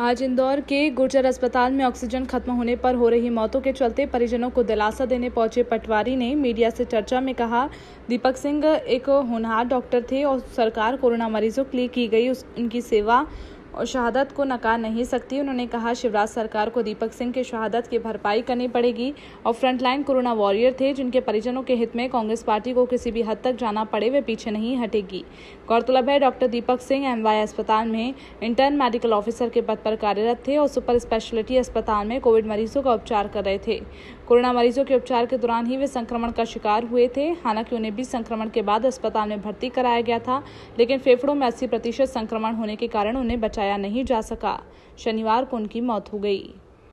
आज इंदौर के गुर्जर अस्पताल में ऑक्सीजन खत्म होने पर हो रही मौतों के चलते परिजनों को दिलासा देने पहुंचे पटवारी ने मीडिया से चर्चा में कहा, दीपक सिंह एक होनहार डॉक्टर थे और सरकार कोरोना मरीजों के लिए की गई उनकी सेवा और शहादत को नकार नहीं सकती। उन्होंने कहा, शिवराज सरकार को दीपक सिंह के शहादत की भरपाई करनी पड़ेगी और फ्रंटलाइन कोरोना वॉरियर थे जिनके परिजनों के हित में कांग्रेस पार्टी को किसी भी हद तक जाना पड़े वे पीछे नहीं हटेगी। गौरतलब है, डॉक्टर दीपक सिंह एमवाई अस्पताल में इंटर्न मेडिकल ऑफिसर के पद पर कार्यरत थे और सुपर स्पेशलिटी अस्पताल में कोविड मरीजों का उपचार कर रहे थे। कोरोना मरीजों के उपचार के दौरान ही वे संक्रमण का शिकार हुए थे। हालांकि उन्हें भी संक्रमण के बाद अस्पताल में भर्ती कराया गया था, लेकिन फेफड़ों में 80% संक्रमण होने के कारण उन्हें बचाया नहीं जा सका। शनिवार को उनकी मौत हो गई।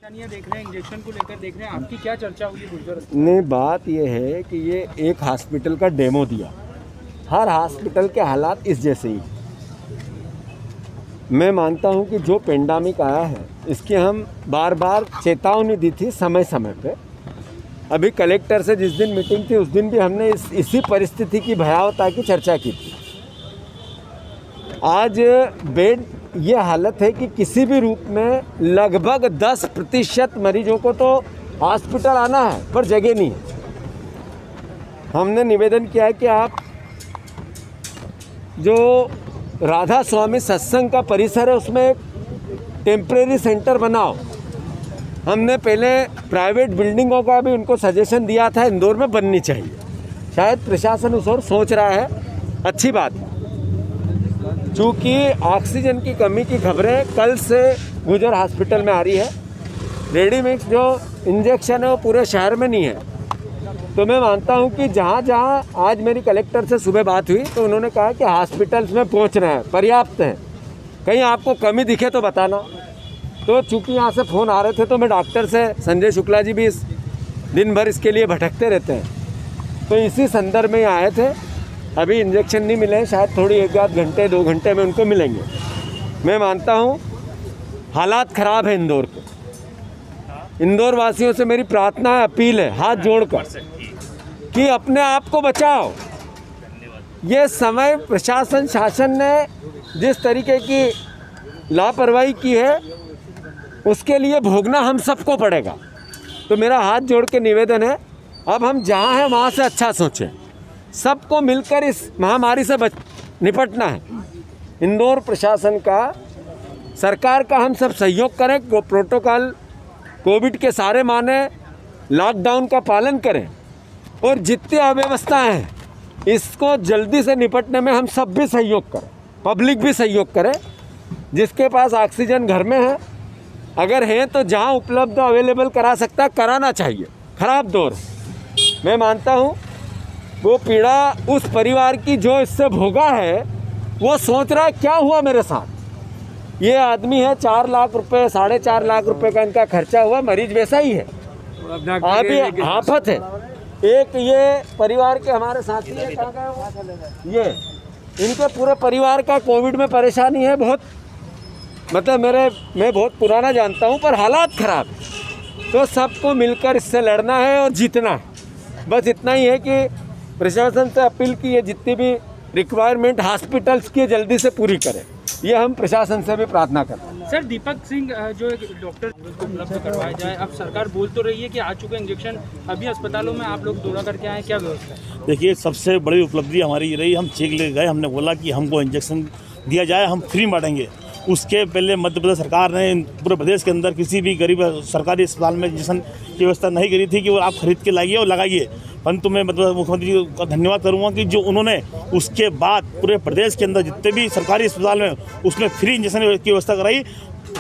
देख रहे हैं इंजेक्शन को लेकर देख रहे हैं, आपकी क्या चर्चा हुई गुर्जर? नहीं, बात यह है कि ये एक हॉस्पिटल का डेमो दिया। हर हॉस्पिटल के हालात इस जैसे ही। मैं मानता हूं कि जो पेंडेमिक आया है इसकी हम बार बार चेतावनी दी थी समय समय पे। अभी कलेक्टर से जिस दिन मीटिंग थी उस दिन भी हमने इसी परिस्थिति की भयावहता की चर्चा की थी। आज बेड ये हालत है कि किसी भी रूप में लगभग 10% मरीजों को तो हॉस्पिटल आना है पर जगह नहीं है। हमने निवेदन किया है कि आप जो राधा स्वामी सत्संग का परिसर है उसमें एक टेम्परेरी सेंटर बनाओ। हमने पहले प्राइवेट बिल्डिंगों का भी उनको सजेशन दिया था, इंदौर में बननी चाहिए। शायद प्रशासन उस ओर सोच रहा है, अच्छी बात है। चूँकि ऑक्सीजन की कमी की खबरें कल से गुर्जर हॉस्पिटल में आ रही है। रेडीमिक्स जो इंजेक्शन है वो पूरे शहर में नहीं है। तो मैं मानता हूं कि जहां जहां आज मेरी कलेक्टर से सुबह बात हुई तो उन्होंने कहा कि हॉस्पिटल्स में पहुंचना है, पर्याप्त है। कहीं आपको कमी दिखे तो बताना। तो चूँकि यहाँ से फ़ोन आ रहे थे तो मैं डॉक्टर से, संजय शुक्ला जी भी दिन भर इसके लिए भटकते रहते हैं, तो इसी संदर्भ में आए थे। अभी इंजेक्शन नहीं मिले हैं, शायद थोड़ी 1-2 घंटे 2 घंटे में उनको मिलेंगे। मैं मानता हूँ हालात ख़राब है इंदौर के। इंदौर वासियों से मेरी प्रार्थना है, अपील है, हाथ जोड़कर कि अपने आप को बचाओ। ये समय प्रशासन शासन ने जिस तरीके की लापरवाही की है उसके लिए भोगना हम सबको पड़ेगा। तो मेरा हाथ जोड़ के निवेदन है, अब हम जहाँ हैं वहाँ से अच्छा सोचें। सबको मिलकर इस महामारी से निपटना है। इंदौर प्रशासन का, सरकार का हम सब सहयोग करें, प्रोटोकॉल कोविड के सारे माने, लॉकडाउन का पालन करें और जितनी अव्यवस्थाएं हैं इसको जल्दी से निपटने में हम सब भी सहयोग करें, पब्लिक भी सहयोग करे। जिसके पास ऑक्सीजन घर में है, अगर है तो जहां उपलब्ध अवेलेबल करा सकता कराना चाहिए। खराब दौर मैं मानता हूं वो पीड़ा उस परिवार की जो इससे भोगा है, वो सोच रहा है क्या हुआ मेरे साथ। ये आदमी है 4 लाख रुपए, 4.5 लाख रुपए का इनका खर्चा हुआ, मरीज वैसा ही है, अभी आफत है। एक ये परिवार के हमारे साथी है, ये इनके पूरे परिवार का कोविड में परेशानी है बहुत। मतलब मैं बहुत पुराना जानता हूँ, पर हालात ख़राब है। तो सबको मिलकर इससे लड़ना है और जीतना है। बस इतना ही है कि प्रशासन से अपील की है, जितनी भी रिक्वायरमेंट हॉस्पिटल्स की जल्दी से पूरी करें, ये हम प्रशासन से भी प्रार्थना करते हैं। सर, दीपक सिंह जो एक डॉक्टर को उपलब्ध करवाया जाए। अब सरकार बोल तो रही है कि आ चुके इंजेक्शन, अभी अस्पतालों में आप लोग दौरा करके आए, क्या व्यवस्था है? देखिए, सबसे बड़ी उपलब्धि हमारी ये रही, हम चेक ले गए, हमने बोला कि हमको इंजेक्शन दिया जाए, हम फ्री बांटेंगे। उसके पहले मध्य प्रदेश सरकार ने पूरे प्रदेश के अंदर किसी भी गरीब सरकारी अस्पताल में इंजेक्शन की व्यवस्था नहीं करी थी कि वो आप खरीद के लाइए और लगाइए। परंतु मैं मतलब मुख्यमंत्री जी का धन्यवाद करूँगा कि जो उन्होंने उसके बाद पूरे प्रदेश के अंदर जितने भी सरकारी अस्पताल में उसमें फ्री इंजेक्शन की व्यवस्था कराई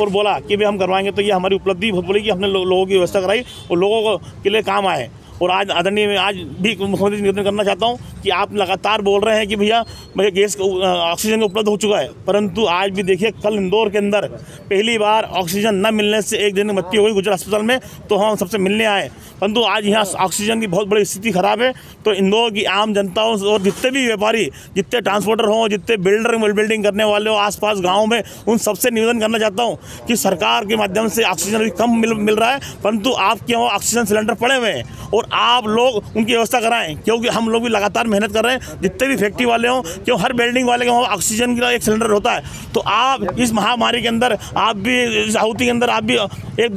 और बोला कि भाई हम करवाएंगे। तो ये हमारी उपलब्धि बहुत बड़ी कि हमने लोगों की व्यवस्था कराई और लोगों के लिए काम आए। और आज आदरणीय, आज भी मुख्यमंत्री निवेदन करना चाहता हूं कि आप लगातार बोल रहे हैं कि भैया गैस ऑक्सीजन उपलब्ध हो चुका है, परंतु आज भी देखिए कल इंदौर के अंदर पहली बार ऑक्सीजन न मिलने से एक दिन मृत्यु हुई गुर्जर अस्पताल में, तो हम सबसे मिलने आए। परंतु आज यहाँ ऑक्सीजन की बहुत बड़ी स्थिति खराब है। तो इंदौर की आम जनता और जितने भी व्यापारी, जितने ट्रांसपोर्टर हों, जितने बिल्डिंग करने वाले हो आसपास गाँव में, उन सबसे निवेदन करना चाहता हूँ कि सरकार के माध्यम से ऑक्सीजन अभी कम मिल रहा है, परंतु आपके यहाँ ऑक्सीजन सिलेंडर पड़े हुए हैं और आप लोग उनकी व्यवस्था कराएं, क्योंकि हम लोग भी लगातार मेहनत कर रहे हैं। जितने भी फैक्ट्री वाले हों, क्यों हर बिल्डिंग वाले के वहाँ ऑक्सीजन का एक सिलेंडर होता है। तो आप इस महामारी के अंदर आप भी इस आहुति के अंदर आप भी एक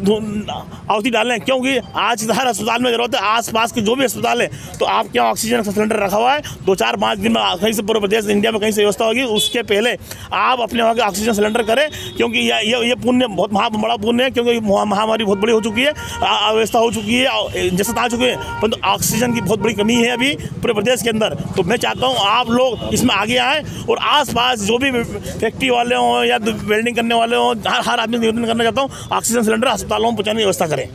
आहुति डालें, क्योंकि आज हर अस्पताल में जरूरत है। आसपास के जो भी अस्पताल है तो आपके यहाँ ऑक्सीजन का सिलेंडर रखा हुआ है। 2-4-5 दिन में कहीं से पूरे प्रदेश इंडिया में कहीं से व्यवस्था होगी, उसके पहले आप अपने वहाँ के ऑक्सीजन सिलेंडर करें, क्योंकि ये पुण्य बहुत बड़ा पुण्य है, क्योंकि महामारी बहुत बड़ी हो चुकी है, अव्यवस्था हो चुकी है, जैसे आ चुके हैं, परंतु ऑक्सीजन की बहुत बड़ी कमी है अभी पूरे प्रदेश के अंदर। तो मैं चाहता हूँ आप लोग इसमें आगे आएँ और आसपास जो भी फैक्ट्री वाले हों या वेल्डिंग करने वाले हों, हर आदमी निवेदन करना चाहता हूँ ऑक्सीजन सिलेंडर अस्पतालों में पहुँचाने की व्यवस्था करें।